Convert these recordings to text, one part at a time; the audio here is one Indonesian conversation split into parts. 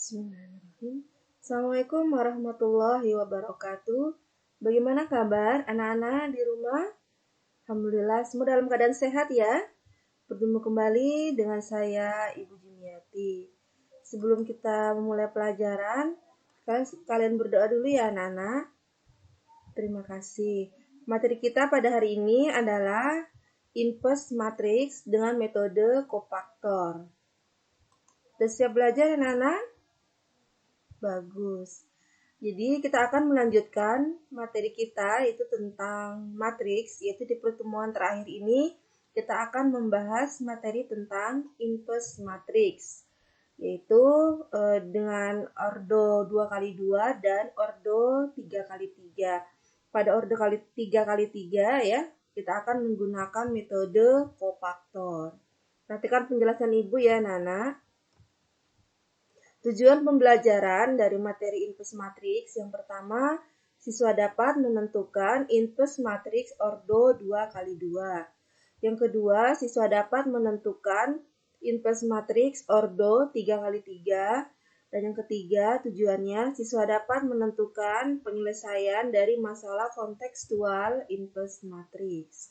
Bismillahirrahmanirrahim. Assalamualaikum warahmatullahi wabarakatuh. Bagaimana kabar anak-anak di rumah? Alhamdulillah semua dalam keadaan sehat ya. Bertemu kembali dengan saya Ibu Jumiati. Sebelum kita memulai pelajaran, kalian berdoa dulu ya anak-anak. Terima kasih. Materi kita pada hari ini adalah inverse matrix dengan metode kofaktor. Sudah siap belajar anak-anak? Bagus. Jadi kita akan melanjutkan materi kita yaitu tentang matriks, yaitu di pertemuan terakhir ini kita akan membahas materi tentang inverse matrix, yaitu dengan ordo 2x2 dan ordo 3x3. Pada ordo 3x3 ya, kita akan menggunakan metode kofaktor. Perhatikan penjelasan Ibu ya Nana. Tujuan pembelajaran dari materi inverse matrix yang pertama, siswa dapat menentukan inverse matrix ordo 2x2. Yang kedua, siswa dapat menentukan inverse matrix ordo 3x3. Dan yang ketiga, tujuannya siswa dapat menentukan penyelesaian dari masalah kontekstual inverse matrix.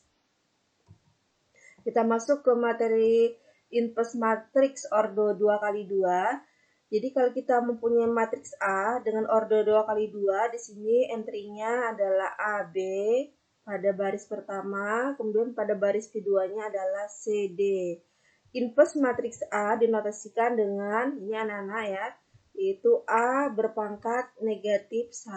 Kita masuk ke materi inverse matrix ordo 2x2. Jadi kalau kita mempunyai matriks A dengan ordo 2x2, di sini entry-nya adalah AB pada baris pertama, kemudian pada baris keduanya adalah CD. Inverse matriks A dinotasikan dengan, ini anak-anak ya, yaitu A berpangkat negatif 1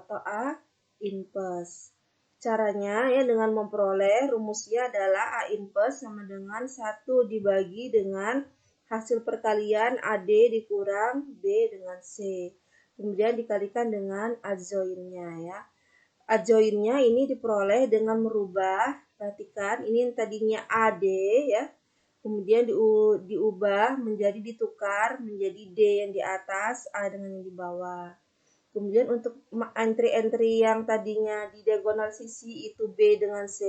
atau A inverse. Caranya ya dengan memperoleh rumusnya adalah A inverse sama dengan 1 dibagi dengan hasil perkalian AD dikurang B dengan C. Kemudian dikalikan dengan adjoinnya ya. Adjoinnya ini diperoleh dengan merubah, perhatikan ini tadinya AD ya. Kemudian diubah menjadi ditukar menjadi D yang di atas, A dengan yang di bawah. Kemudian untuk entry-entry yang tadinya di diagonal sisi itu B dengan C,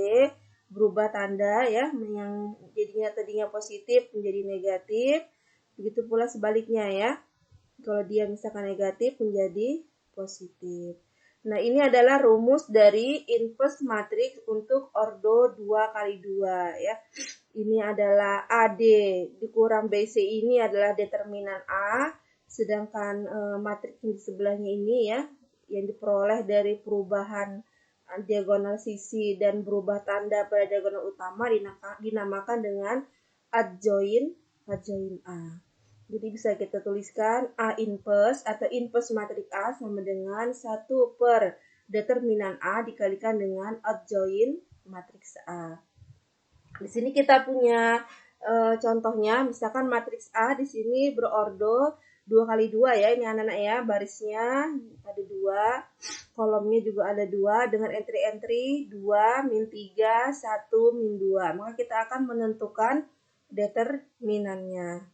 berubah tanda ya, yang tadinya positif menjadi negatif. Begitu pula sebaliknya ya. Kalau dia misalkan negatif menjadi positif. Nah, ini adalah rumus dari inverse matrix untuk ordo 2x2 ya. Ini adalah AD dikurang BC ini adalah determinan A, sedangkan matriks di sebelahnya ini ya yang diperoleh dari perubahan diagonal sisi dan berubah tanda pada diagonal utama dinamakan dengan adjoin A. Jadi bisa kita tuliskan A inverse atau inverse matriks A sama dengan 1 per determinan A dikalikan dengan adjoin matriks A. Di sini kita punya contohnya, misalkan matriks A di sini berordo 2x2 ya, ini anak-anak ya, barisnya ada 2, kolomnya juga ada 2 dengan entry-entry 2, min 3, 1, min 2. Maka kita akan menentukan determinannya.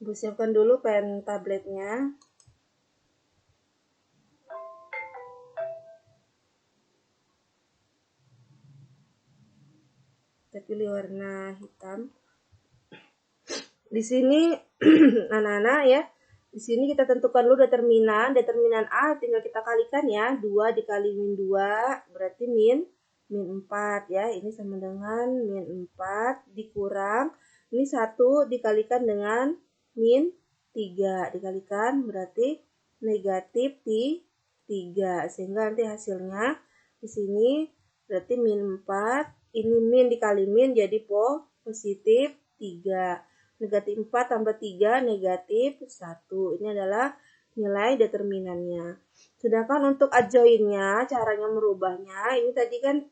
Ibu siapkan dulu pen tabletnya. Kita pilih warna hitam. Di sini anak-anak ya. Di sini kita tentukan dulu determinan A tinggal kita kalikan ya. 2 dikali min 2 berarti min 4 ya. Ini sama dengan min 4 dikurang ini 1 dikalikan dengan min 3 dikalikan berarti negatif 3 sehingga nanti hasilnya di sini berarti min 4 ini min dikali min jadi positif 3. Negatif 4 tambah 3, negatif 1. Ini adalah nilai determinannya. Sedangkan untuk adjoinnya, caranya merubahnya, ini tadi kan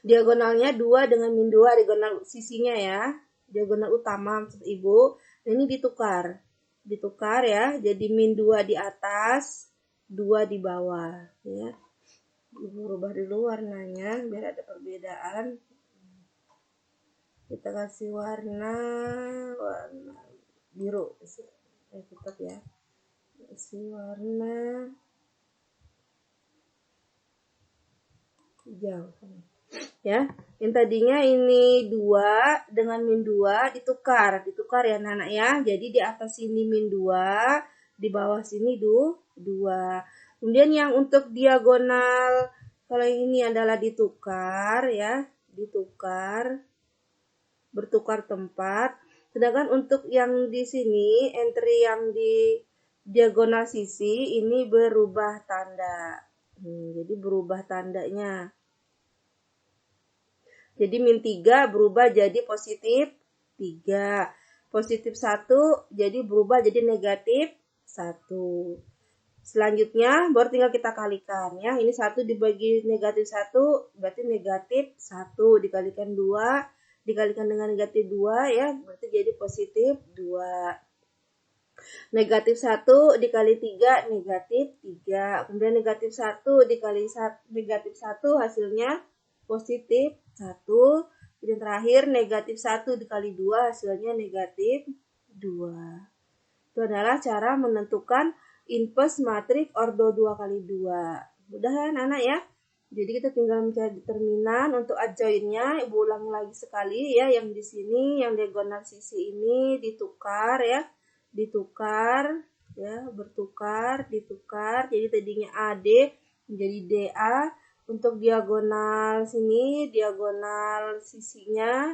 diagonalnya 2 dengan min 2, diagonal sisinya ya. Diagonal utama maksud Ibu. Ini ditukar. Ditukar ya, jadi min 2 di atas, 2 di bawah. Ya. Ibu rubah dulu warnanya, biar ada perbedaan. Kita kasih warna biru tetap ya, kasih warna hijau. Ya. Yang tadinya ini 2 dengan min 2 ditukar ya anak-anak ya. Jadi di atas sini min 2, di bawah sini 2. Kemudian yang untuk diagonal, kalau yang ini adalah ditukar ya, bertukar tempat. Sedangkan untuk yang di sini, entry yang di diagonal sisi ini berubah tanda. Jadi berubah tandanya. Jadi min 3 berubah jadi positif 3. Positif 1 jadi berubah jadi negatif 1. Selanjutnya baru tinggal kita kalikan ya. Ini 1 dibagi negatif 1 berarti negatif 1 dikalikan 2 dikalikan dengan negatif 2 ya, berarti jadi positif 2. Negatif 1 dikali 3 negatif 3. Kemudian negatif 1 dikali negatif 1 hasilnya positif 1. Dan terakhir negatif 1 dikali 2 hasilnya negatif 2. Itu adalah cara menentukan inverse matriks ordo 2 kali 2. Mudah kan anak ya? Jadi kita tinggal mencari determinan untuk adjoinnya. Ibu ulangi lagi sekali ya, yang di sini yang diagonal sisi ini ditukar ya. Ditukar ya, bertukar, ditukar. Jadi tadinya AD menjadi DA. Untuk diagonal sini, diagonal sisinya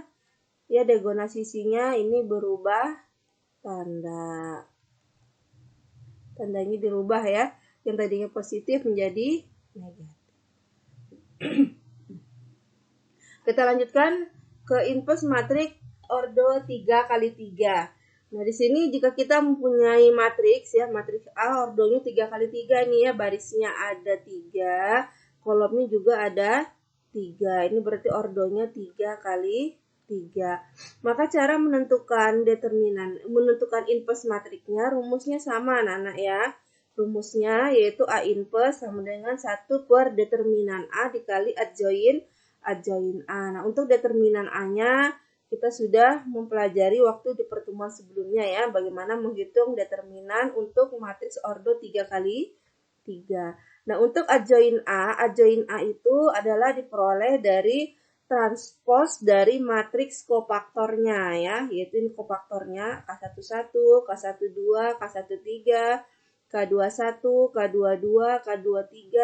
ya, diagonal sisinya ini berubah tanda. Tandanya dirubah ya. Yang tadinya positif menjadi negatif. Kita lanjutkan ke inverse matriks ordo 3 kali 3. Nah, di sini jika kita mempunyai matriks ya, matriks A ordonya 3 kali 3 nih ya, barisnya ada 3, kolomnya juga ada 3. Ini berarti ordonya 3 kali 3. Maka cara menentukan menentukan inverse matriksnya, rumusnya sama anak-anak ya. Rumusnya yaitu A inverse sama dengan 1 per determinan A dikali adjoin A. Nah, untuk determinan A-nya kita sudah mempelajari waktu di pertemuan sebelumnya ya, bagaimana menghitung determinan untuk matriks ordo 3 kali 3. Nah, untuk adjoin A itu adalah diperoleh dari transpos dari matriks kofaktornya ya, yaitu ini kofaktornya K11, K12, K13, K21, K22, K23,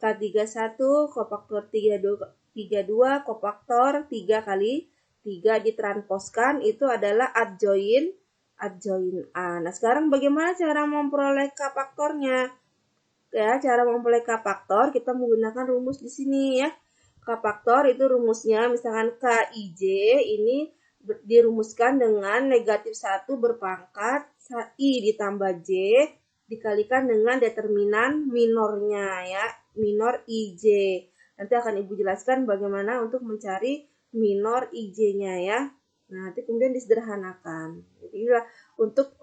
K31, kofaktor 32, kofaktor 3 kali 3 ditransposkan itu adalah adjoin A. Nah, sekarang bagaimana cara memperoleh K faktornya? Ya, cara memperoleh K faktor kita menggunakan rumus di sini ya. K faktor itu rumusnya misalkan KIJ ini dirumuskan dengan negatif 1 berpangkat I ditambah J dikalikan dengan determinan minornya ya, minor IJ. Nanti akan Ibu jelaskan bagaimana untuk mencari minor IJ-nya ya. Nah, nanti kemudian disederhanakan. Jadi untuk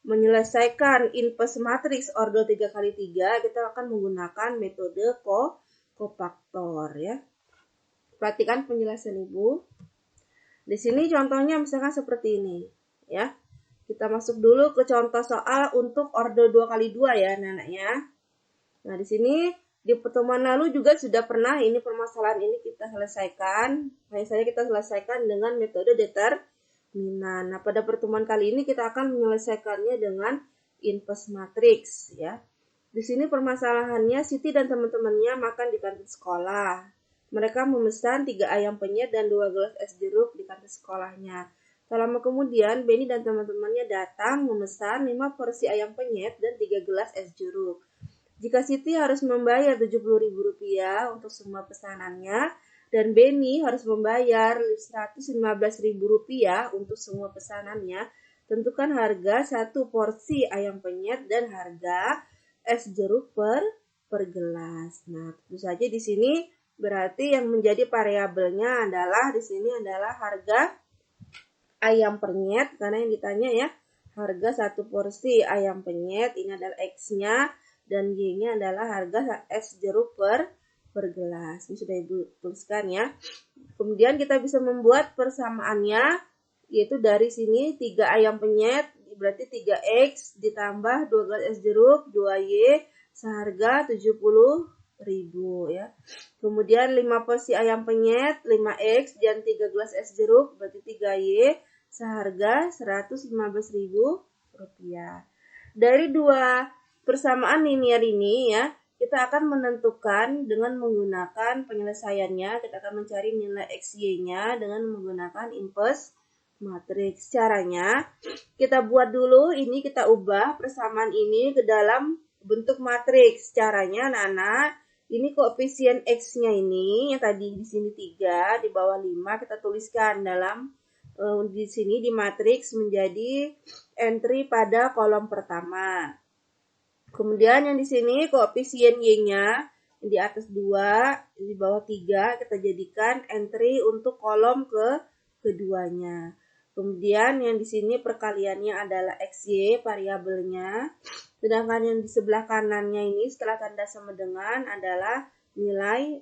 menyelesaikan inverse matriks ordo 3 kali 3 kita akan menggunakan metode kofaktor ya. Perhatikan penjelasan Ibu. Di sini contohnya misalkan seperti ini ya. Kita masuk dulu ke contoh soal untuk ordo 2 kali 2 ya anak-anaknya. Nah, di sini di pertemuan lalu juga sudah pernah ini permasalahan ini kita selesaikan. Hanya saja kita selesaikan dengan metode determinan. Nah, pada pertemuan kali ini kita akan menyelesaikannya dengan inverse matrix ya. Di sini permasalahannya Siti dan teman-temannya makan di kantin sekolah. Mereka memesan 3 ayam penyet dan 2 gelas es jeruk di kantin sekolahnya. Tak lama kemudian, Benny dan teman-temannya datang memesan 5 porsi ayam penyet dan 3 gelas es jeruk. Jika Siti harus membayar Rp70.000 untuk semua pesanannya, dan Benny harus membayar Rp115.000 untuk semua pesanannya, tentukan harga 1 porsi ayam penyet dan harga es jeruk per gelas. Nah, tentu saja di sini berarti yang menjadi variabelnya adalah di sini adalah harga ayam penyet, karena yang ditanya ya, harga 1 porsi ayam penyet, ini adalah X-nya, dan Y-nya adalah harga es jeruk per gelas. Ini sudah Ibu tuliskan ya. Kemudian kita bisa membuat persamaannya, yaitu dari sini 3 ayam penyet, berarti 3X ditambah 2 gelas es jeruk, 2Y, seharga 70.000. ya. Kemudian 5 porsi ayam penyet, 5 X dan 3 gelas es jeruk, berarti 3Y seharga Rp115.000. Dari dua persamaan linear ini ya, kita akan menentukan dengan menggunakan penyelesaiannya, kita akan mencari nilai XY-nya dengan menggunakan inverse matriks. Caranya, kita buat dulu ini, kita ubah persamaan ini ke dalam bentuk matriks. Caranya anak-anak, ini koefisien X-nya ini, yang tadi di sini 3, di bawah 5, kita tuliskan dalam di sini di matriks menjadi entry pada kolom pertama. Kemudian yang di sini koefisien Y-nya di atas 2, di bawah 3 kita jadikan entry untuk kolom keduanya. Kemudian yang di sini perkaliannya adalah XY variabelnya. Sedangkan yang di sebelah kanannya ini setelah tanda sama dengan adalah nilai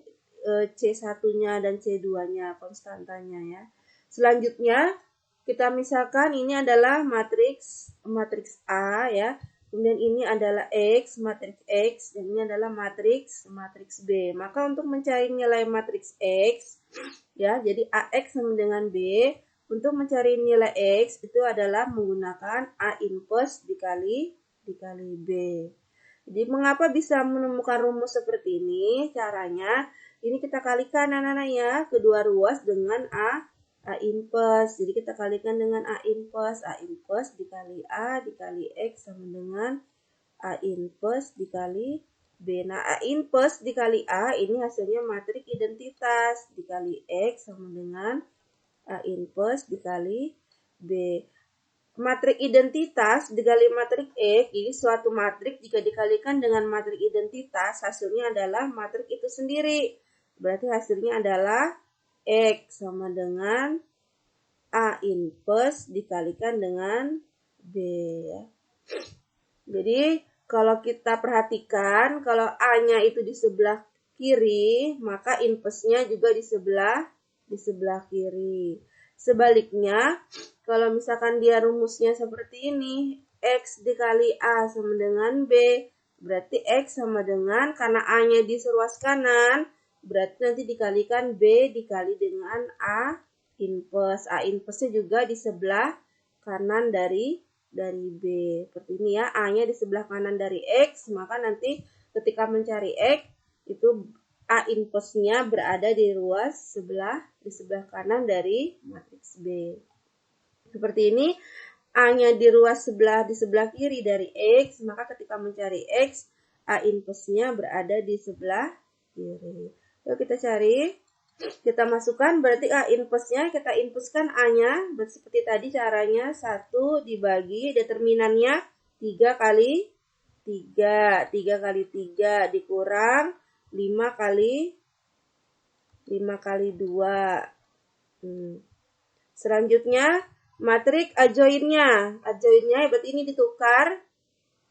C1-nya dan C2-nya, konstantanya ya. Selanjutnya kita misalkan ini adalah matriks A ya. Kemudian ini adalah matriks X, dan ini adalah matriks B. Maka untuk mencari nilai matriks X, ya, jadi AX sama dengan B. Untuk mencari nilai X itu adalah menggunakan A inverse dikali B. Jadi mengapa bisa menemukan rumus seperti ini? Caranya, ini kita kalikan anak-anak ya, kedua ruas dengan A inverse. Jadi kita kalikan dengan A inverse dikali A dikali X sama dengan A inverse dikali B. Nah, A inverse dikali A ini hasilnya matriks identitas dikali X sama dengan A inverse dikali B. Matriks identitas dikali matriks X, ini suatu matriks jika dikalikan dengan matriks identitas hasilnya adalah matriks itu sendiri. Berarti hasilnya adalah X sama dengan A inverse dikalikan dengan B ya. Jadi kalau kita perhatikan, kalau A-nya itu di sebelah kiri, maka inverse-nya juga di sebelah kiri. Sebaliknya, kalau misalkan dia rumusnya seperti ini, X dikali A sama dengan B, berarti X sama dengan, karena A-nya di ruas kanan, berarti nanti dikalikan B dikali dengan A inverse. A inverse-nya juga di sebelah kanan dari B. Seperti ini ya, A-nya di sebelah kanan dari X, maka nanti ketika mencari X, itu A inverse-nya berada di ruas di sebelah kanan dari matriks B. Seperti ini, A-nya di ruas di sebelah kiri dari X, maka ketika mencari X, A inverse-nya berada di sebelah kiri. Yuk kita cari, kita masukkan, berarti A inverse-nya, kita inpuskan A-nya, seperti tadi caranya, 1 dibagi, determinannya 3 kali 3 dikurang 5 kali 2. Selanjutnya, matriks adjoinnya berarti ini ditukar,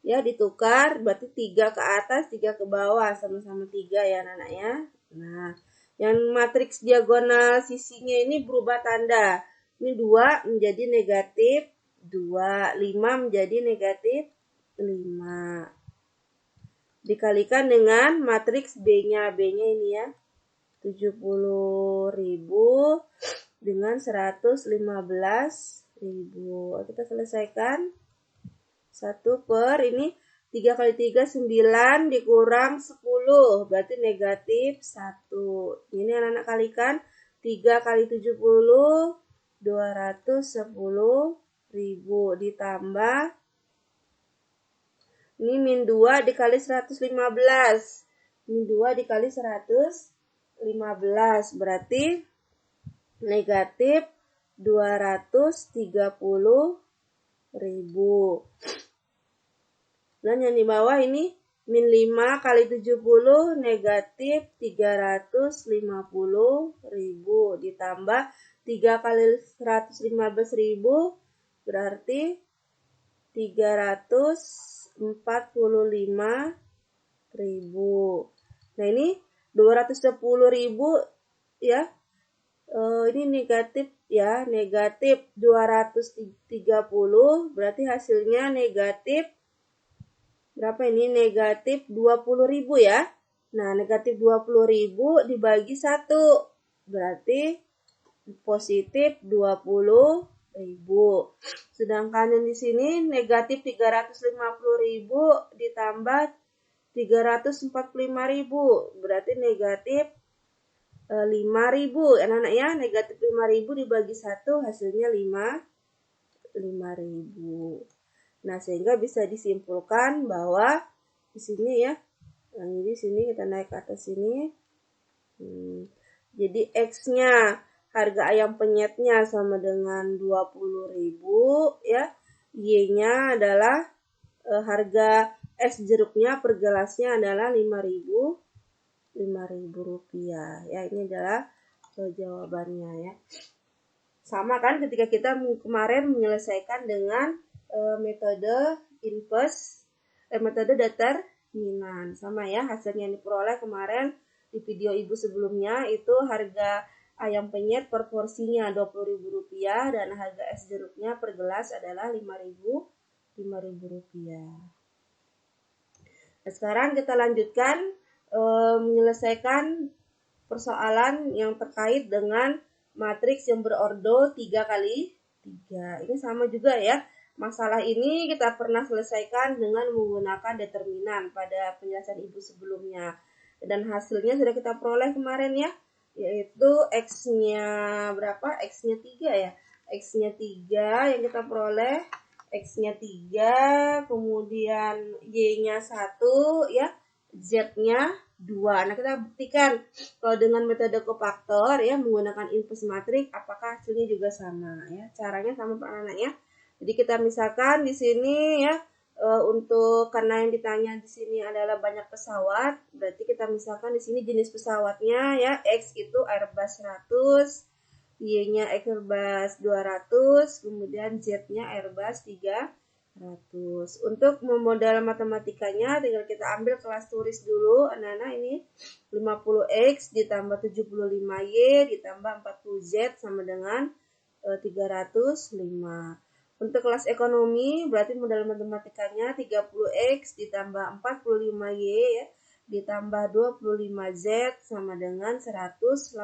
ya ditukar, berarti 3 ke atas, 3 ke bawah, sama-sama 3 ya anak-anak ya. Nah, yang matriks diagonal sisinya ini berubah tanda. Ini 2 menjadi negatif 2, 5 menjadi negatif 5. Dikalikan dengan matriks B-nya. B-nya ini ya, 70.000 dengan 115.000. Kita selesaikan. 1 per ini 3 kali 3, 9 dikurang 10, berarti negatif 1. Ini anak-anak kalikan, 3 kali 70, 210.000 ditambah, ini min 2 dikali 115. Min 2 dikali 115, berarti negatif 230.000. Dan yang di bawah ini min 5 kali 70 negatif 350.000 ditambah 3 kali 115.000 berarti 345.000. Nah ini 210.000 ya. Ini negatif ya, negatif 230 berarti hasilnya negatif berapa ini? Negatif 20.000 ya. Nah, negatif 20.000 dibagi 1. Berarti positif 20.000. Sedangkan yang di sini negatif 350.000 ditambah 345.000. Berarti negatif 5.000. Anak-anak ya, negatif 5.000 dibagi 1 hasilnya 5.000. Nah, sehingga bisa disimpulkan bahwa di sini ya, yang di sini kita naik ke atas sini. Jadi X-nya harga ayam penyetnya sama dengan 20.000 ya. Y-nya adalah harga es jeruknya per gelasnya adalah 5.000 rupiah. Ya, ini adalah jawabannya ya. Sama kan ketika kita kemarin menyelesaikan dengan metode inverse, metode determinan. Sama ya, hasilnya yang diperoleh kemarin di video ibu sebelumnya itu harga ayam penyet per porsinya Rp20.000 dan harga es jeruknya per gelas adalah Rp5.000. Nah, sekarang kita lanjutkan menyelesaikan persoalan yang terkait dengan matriks yang berordo 3x3. Ini sama juga ya. Masalah ini kita pernah selesaikan dengan menggunakan determinan pada penjelasan ibu sebelumnya. Dan hasilnya sudah kita peroleh kemarin ya. Yaitu X-nya berapa? X-nya 3 ya. X-nya 3 yang kita peroleh. X-nya 3, kemudian Y-nya 1 ya. Z-nya 2. Nah, kita buktikan kalau dengan metode kofaktor ya menggunakan inverse matrix apakah hasilnya juga sama ya. Caranya sama Pak anak ya. Jadi kita misalkan di sini ya untuk karena yang ditanya di sini adalah banyak pesawat, berarti kita misalkan di sini jenis pesawatnya ya X itu Airbus 100, Y-nya Airbus 200, kemudian Z-nya Airbus 300. Untuk memodal matematikanya tinggal kita ambil kelas tulis dulu anak-anak ini 50X ditambah 75Y ditambah 40Z sama dengan 305. Untuk kelas ekonomi berarti modal matematikanya 30X ditambah 45Y ya ditambah 25Z sama dengan 185.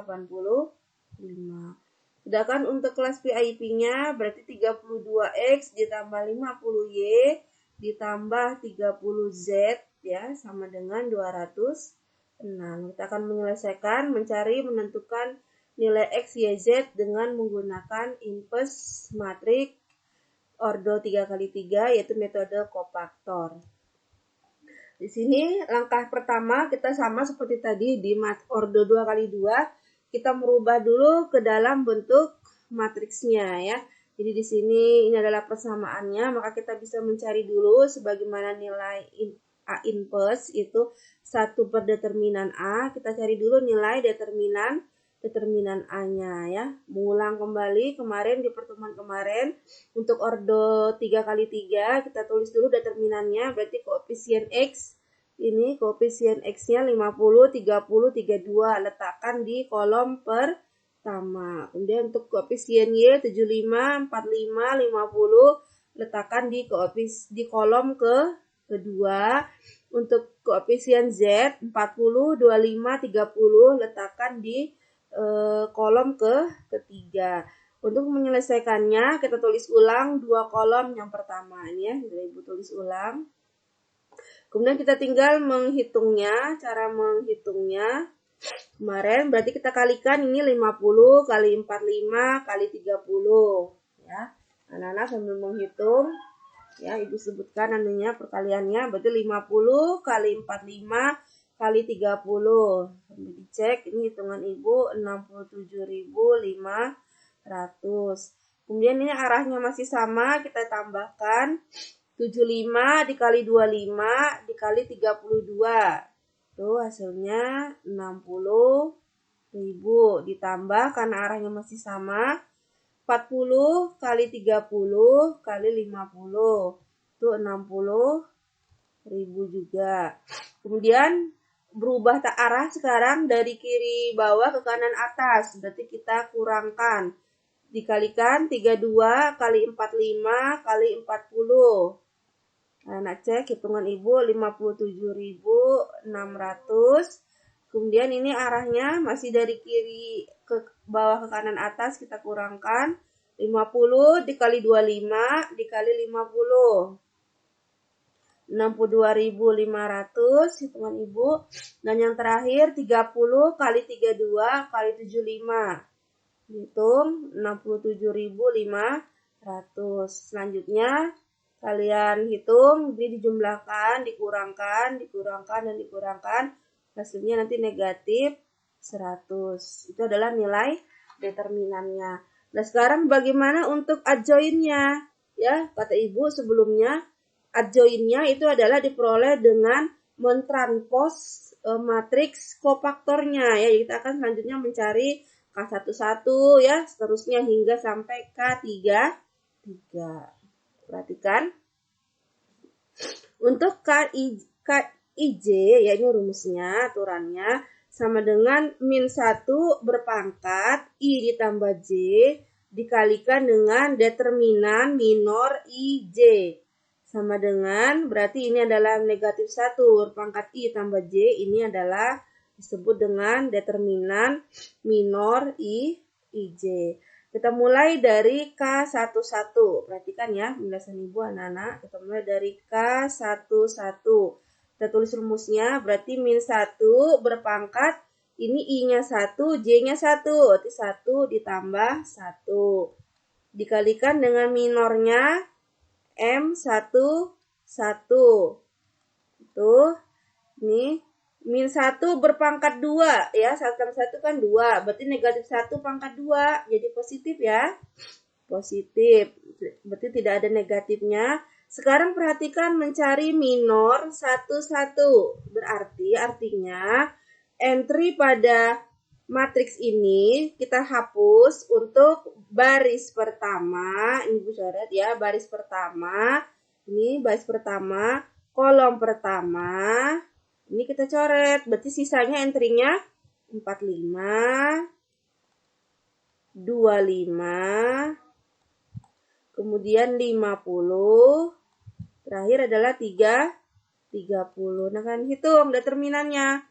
Sedangkan untuk kelas VIP-nya berarti 32X ditambah 50Y ditambah 30Z ya sama dengan 206. Kita akan menyelesaikan menentukan nilai X, Y, Z dengan menggunakan inverse matrix ordo 3x3 yaitu metode kofaktor. Di sini langkah pertama kita sama seperti tadi di ordo 2x2, kita merubah dulu ke dalam bentuk matriksnya ya. Jadi di sini ini adalah persamaannya, maka kita bisa mencari dulu sebagaimana nilai A inverse itu 1 per determinan A, kita cari dulu nilai determinan A-nya ya. Mengulang kembali kemarin di pertemuan kemarin untuk ordo 3x3 kita tulis dulu determinannya, berarti koefisien X ini koefisien X-nya 50, 30, 32 letakkan di kolom pertama. Kemudian untuk koefisien Y 75, 45, 50 letakkan di kolom kedua. Untuk koefisien Z 40, 25, 30 letakkan di kolom ketiga. Untuk menyelesaikannya kita tulis ulang 2 kolom yang pertama ini ya, Ibu tulis ulang. Kemudian kita tinggal menghitungnya, cara menghitungnya. Kemarin berarti kita kalikan ini 50 kali 45 kali 30 ya. Anak-anak sambil menghitung ya, Ibu sebutkan perkaliannya berarti 50 kali 45 kali 30. Sambil dicek ini hitungan Ibu 67.500. Kemudian ini arahnya masih sama, kita tambahkan 75 dikali 25 dikali 32. Tuh hasilnya 60.000 ditambah karena arahnya masih sama 40 kali 30 kali 50. Tuh 60.000 juga. Kemudian berubah arah sekarang dari kiri bawah ke kanan atas, berarti kita kurangkan dikalikan 32 kali 45 kali 40. Nah, cek hitungan Ibu 57.600 Kemudian ini arahnya masih dari kiri ke bawah ke kanan atas, kita kurangkan 50 dikali 25 dikali 50. 62.500 hitungan Ibu. Dan yang terakhir 30 kali 32 kali 75. Hitung 67.500. Selanjutnya kalian hitung, ini dijumlahkan, dikurangkan, dan dikurangkan. Hasilnya nanti negatif 100. Itu adalah nilai determinannya. Nah, sekarang bagaimana untuk adjoinnya? Ya, kata Ibu sebelumnya, adjoinnya itu adalah diperoleh dengan mentranspos matriks kofaktornya. Ya, kita akan selanjutnya mencari K11 ya, seterusnya hingga sampai K33. Perhatikan. Untuk KIJ, ya ini rumusnya, aturannya, sama dengan -1 berpangkat I ditambah J dikalikan dengan determinan minor IJ. Sama dengan, berarti ini adalah negatif 1 berpangkat I tambah J, ini adalah disebut dengan determinan minor IJ. Kita mulai dari K11. Perhatikan ya, penjelasan Ibu anak-anak. Kita mulai dari K11. Kita tulis rumusnya, berarti -1 berpangkat, ini I-nya 1, J-nya 1. Berarti 1 ditambah 1. Dikalikan dengan minornya M11. Itu, ini -1 berpangkat 2 ya, 1 tambah 1 kan 2, berarti negatif 1 pangkat 2, jadi positif ya, positif, berarti tidak ada negatifnya. Sekarang perhatikan mencari minor 11, berarti artinya entry pada matriks ini kita hapus untuk baris pertama, ini Bu coret ya, baris pertama, ini baris pertama, kolom pertama, ini kita coret, berarti sisanya entry-nya 45, 25, kemudian 50, terakhir adalah 30. Nah, kan hitung determinannya.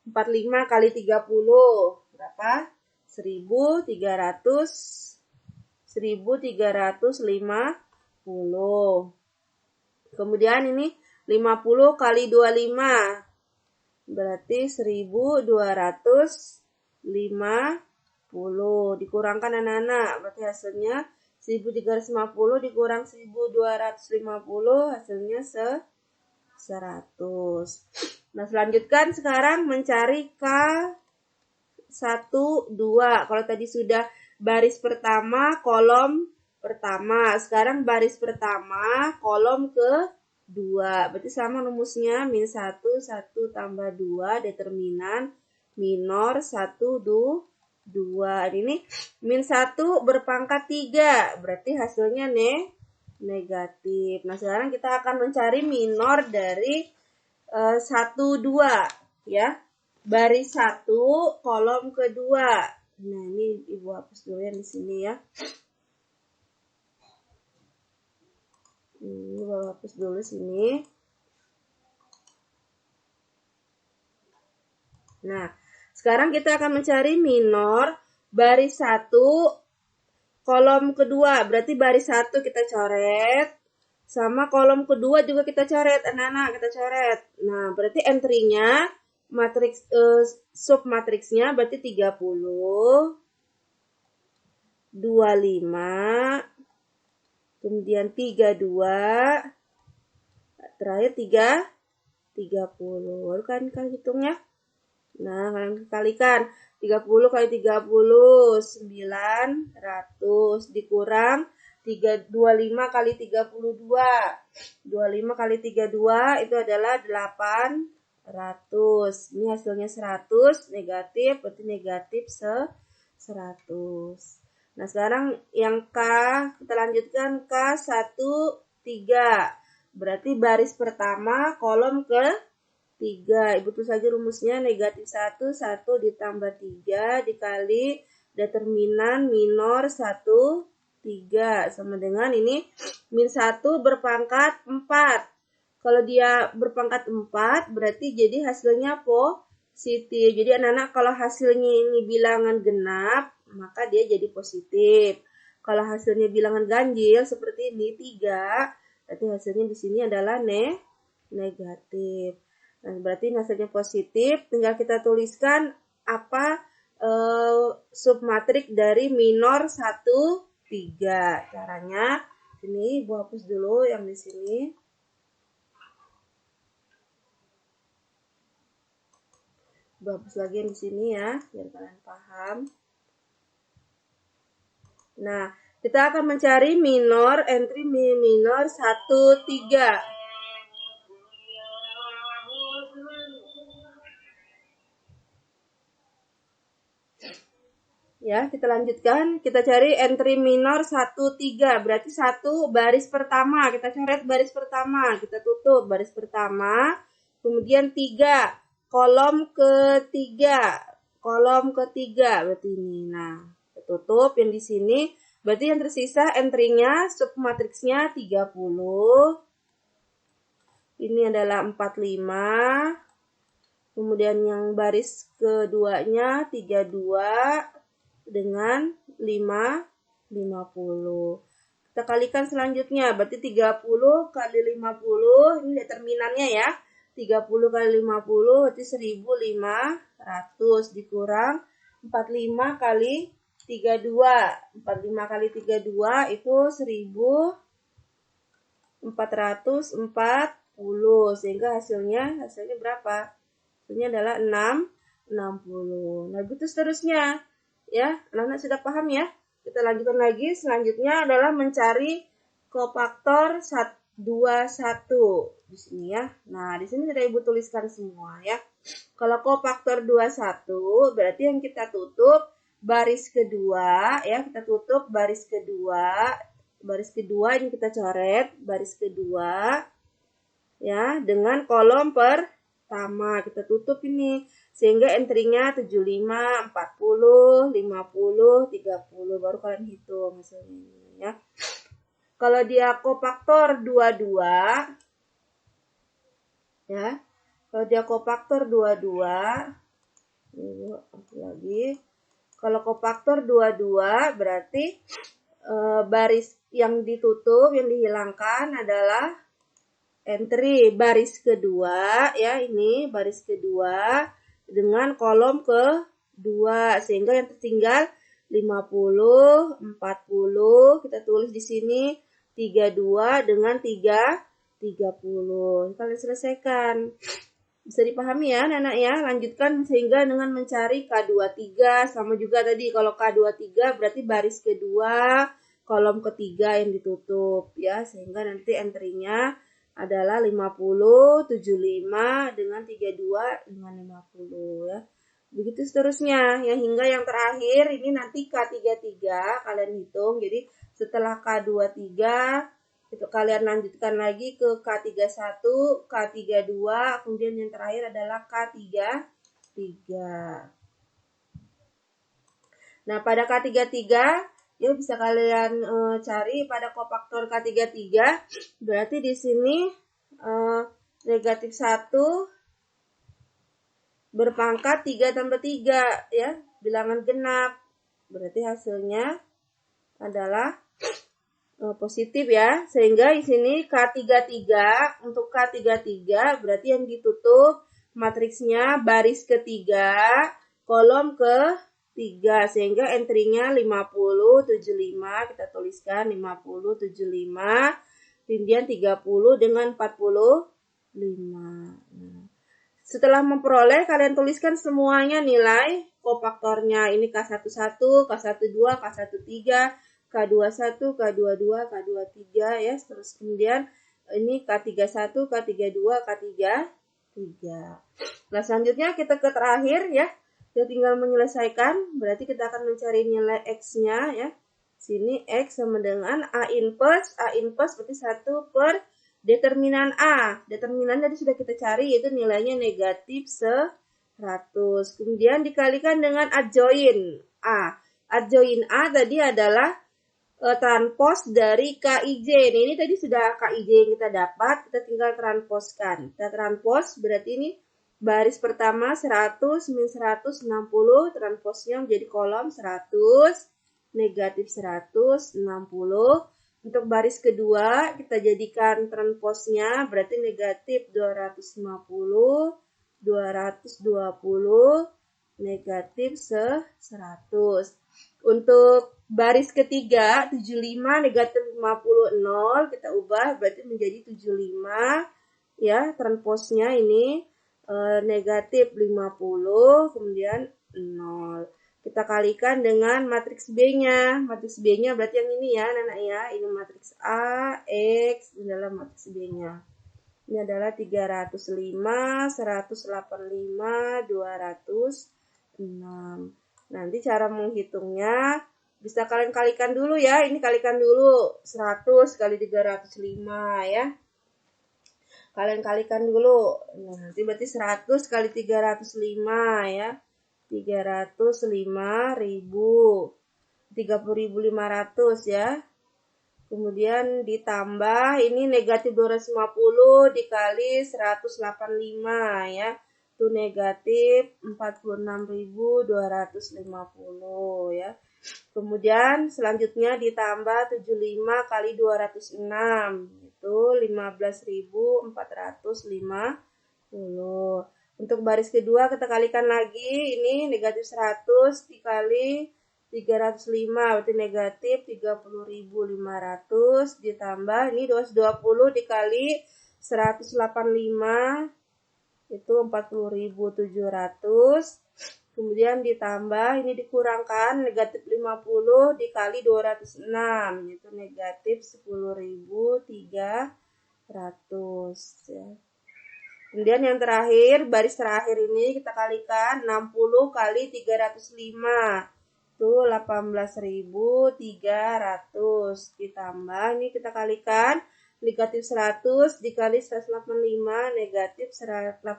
45 kali 30 berapa? 1350. Kemudian ini 50 kali 25 berarti 1250. Dikurangkan anak-anak, berarti hasilnya 1350 dikurang 1250, hasilnya 100. Nah, selanjutkan sekarang mencari K12. Kalau tadi sudah baris pertama, kolom pertama. Sekarang baris pertama, kolom kedua. Berarti sama rumusnya, -1, 1 tambah 2, determinan minor 1, 2. Ini -1 berpangkat 3. Berarti hasilnya negatif. Nah, sekarang kita akan mencari minor dari 1, 2 ya. Baris 1, kolom kedua. Nah, ini Ibu hapus dulu yang di sini ya. Ini Ibu hapus dulu sini. Nah, sekarang kita akan mencari minor baris 1, kolom kedua. Berarti baris 1 kita coret, sama kolom kedua juga kita coret, anak-anak kita coret. Nah, berarti entry-nya matriks submatriksnya berarti 30, 25, kemudian 32, terakhir 30. Kan hitungnya. Nah, kalian kalikan 30 kali 30 900 dikurang 25 kali 32. 25 kali 32 itu adalah 800. Ini hasilnya 100, negatif, berarti negatif 100. Nah, sekarang yang K, kita lanjutkan K13. Berarti baris pertama, kolom ke-3. Ibu tulis saja rumusnya, negatif 1, 1 ditambah 3 dikali determinan minor 1, 3. Sama dengan ini, -1 berpangkat 4. Kalau dia berpangkat 4, berarti jadi hasilnya positif. positif. Jadi anak-anak kalau hasilnya ini bilangan genap, maka dia jadi positif. Kalau hasilnya bilangan ganjil seperti ini 3, berarti hasilnya di sini adalah negatif. Nah, berarti hasilnya positif, tinggal kita tuliskan apa submatrik dari minor 1, 3. Caranya ini Ibu hapus dulu yang di sini. Hapus lagi yang di sini ya, biar kalian paham. Nah, kita akan mencari minor, entry minor 1, 3. Ya, kita lanjutkan. Kita cari entry minor 1, 3. Berarti 1 baris pertama. Kita coret baris pertama. Kita tutup baris pertama. Kemudian 3. Kolom ketiga. Kolom ketiga. Berarti ini. Nah, kita tutup yang di sini. Berarti yang tersisa entry-nya, submatriksnya 30. Ini adalah 45. Kemudian yang baris keduanya 32. Dengan 50. Kita kalikan selanjutnya, berarti 30 kali 50, ini determinannya ya. 30 kali 50 berarti 1500 dikurang 45 kali 32. 45 kali 32 itu 1440, sehingga hasilnya berapa? Hasilnya adalah 60. Nah, begitu seterusnya. Ya, anak-anak sudah paham ya? Kita lanjutkan lagi. Selanjutnya adalah mencari kofaktor 21 di sini ya. Nah, di sini sudah Ibu tuliskan semua ya. Kalau kofaktor 21 berarti yang kita tutup baris kedua ya, kita tutup baris kedua. Baris kedua ini kita coret baris kedua ya dengan kolom pertama. Kita tutup ini. Sehingga entry-nya 75, 40, 50, 30. Baru kalian hitung hasilnya ya. Kalau dia kofaktor 22 ya. Kalau dia kofaktor 22 lagi. Kalau kofaktor 22 berarti baris yang ditutup, yang dihilangkan adalah entry baris kedua ya, ini baris kedua dengan kolom kedua, sehingga yang tertinggal 50, 40, kita tulis di sini 32 dengan 30. Kalian selesaikan. Bisa dipahami ya anak-anak ya. Lanjutkan sehingga dengan mencari K23, sama juga tadi kalau K23 berarti baris kedua, kolom ketiga yang ditutup ya, sehingga nanti entry-nya adalah 50, 75 dengan 32 dengan 50 ya. Begitu seterusnya ya, hingga yang terakhir ini nanti K33 kalian hitung. Jadi setelah K23 itu kalian lanjutkan lagi ke K31, K32, kemudian yang terakhir adalah K33. Nah, pada K33 ya bisa kalian cari pada kofaktor K33, berarti di sini negatif 1 berpangkat 3 tambah 3 ya, bilangan genap. Berarti hasilnya adalah positif ya. Sehingga di sini K33, untuk K33 berarti yang ditutup matriksnya baris ketiga, kolom ke 3, sehingga entry-nya 50, 75, kita tuliskan 50, 75, kemudian 30 dengan 45. Nah, setelah memperoleh, kalian tuliskan semuanya nilai kofaktornya. Ini K11, K12, K13, K21, K22, K23 ya. Terus kemudian ini K31, K32, K33. Nah, selanjutnya kita ke terakhir ya. Kita tinggal menyelesaikan, berarti kita akan mencari nilai X-nya ya. Sini X sama dengan A inverse berarti 1 per determinan A. Determinan tadi sudah kita cari, yaitu nilainya negatif 100. Kemudian dikalikan dengan adjoin A. Adjoin A tadi adalah transpos dari KIJ. Nah, ini tadi sudah KIJ yang kita dapat, kita tinggal transposkan. Kita transpos berarti ini baris pertama 100 min 160, transposnya menjadi kolom 100, negatif 160. Untuk baris kedua, kita jadikan transposnya, berarti negatif 250, 220, negatif 100. Untuk baris ketiga, 75, negatif 50, 0, kita ubah berarti menjadi 75, ya, transposnya ini negatif 50, kemudian 0. Kita kalikan dengan matriks B-nya. Matriks B-nya berarti yang ini ya, anak-anak ya. Ini matriks A, X, ini adalah matriks B-nya. Ini adalah 305, 185, 206. Nanti cara menghitungnya bisa kalian kalikan dulu ya. Ini kalikan dulu 100 kali 305 ya. Kalian kalikan dulu. Nah, nanti berarti 100 kali 305 ya. 305.000. 30.500 ya. Kemudian ditambah ini negatif 250 dikali 185 ya. Itu negatif 46.250 ya. Kemudian selanjutnya ditambah 75 kali 206 itu 15.450. Untuk baris kedua kita kalikan lagi, ini negatif 100 dikali 305 berarti negatif 30.500 ditambah ini 220 dikali 185 itu 40.700. Kemudian ditambah ini dikurangkan negatif 50 dikali 206 yaitu negatif 10.300 ya. Kemudian yang terakhir, baris terakhir ini kita kalikan 60 kali 305 itu 18.300 ditambah ini kita kalikan negatif 100 dikali 185 negatif 18.500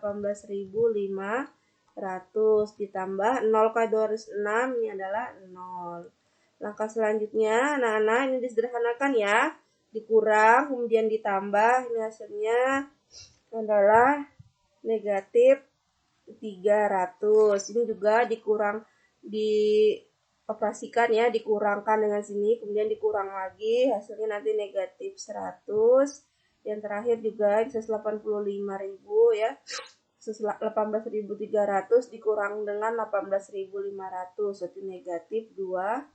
ditambah 0 kali 206 ini adalah 0. Langkah selanjutnya anak-anak ini disederhanakan ya, dikurang kemudian ditambah, ini hasilnya adalah negatif 300. Ini juga dioperasikan ya, dikurangkan dengan sini, kemudian dikurang lagi, hasilnya nanti negatif 100. Yang terakhir juga 185.000 ya. 18.300 dikurang dengan 18.500 berarti negatif 200.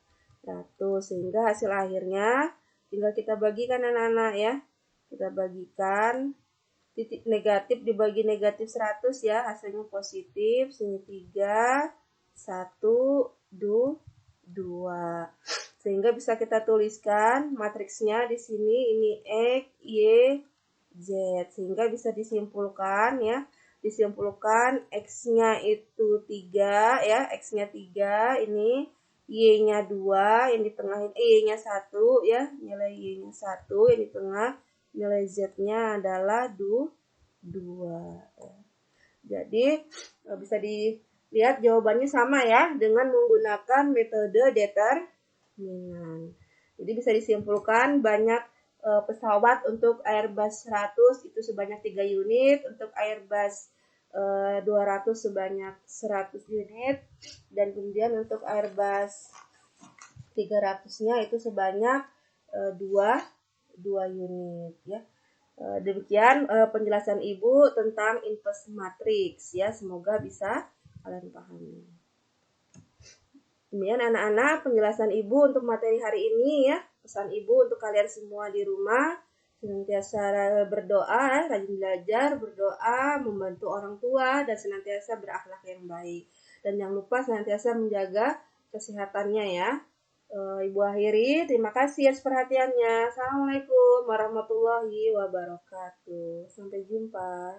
Sehingga hasil akhirnya tinggal kita bagikan anak-anak ya. Kita bagikan titik negatif dibagi negatif 100 ya, hasilnya positif. Sini 3, 1, 2. Sehingga bisa kita tuliskan matriksnya di sini ini X, Y, Z. Sehingga bisa disimpulkan ya. Disimpulkan X-nya itu 3 ya, X-nya 3, ini Y-nya 2, yang di tengah ini Y-nya 1 ya, nilai Y-nya 1, yang di tengah nilai Z-nya adalah 2. Jadi bisa dilihat jawabannya sama ya dengan menggunakan metode determinan. Jadi bisa disimpulkan banyak pesawat untuk Airbus 100 itu sebanyak 3 unit, untuk Airbus 200 sebanyak 100 unit, dan kemudian untuk Airbus 300-nya itu sebanyak 2 unit ya. Demikian penjelasan Ibu tentang inverse matrix ya, semoga bisa kalian pahami. Kemudian anak-anak, penjelasan Ibu untuk materi hari ini ya. Pesan Ibu untuk kalian semua di rumah, senantiasa berdoa, rajin belajar, berdoa, membantu orang tua, dan senantiasa berakhlak yang baik. Dan jangan lupa senantiasa menjaga kesehatannya ya. Ibu akhiri, terima kasih atas perhatiannya. Assalamualaikum warahmatullahi wabarakatuh. Sampai jumpa.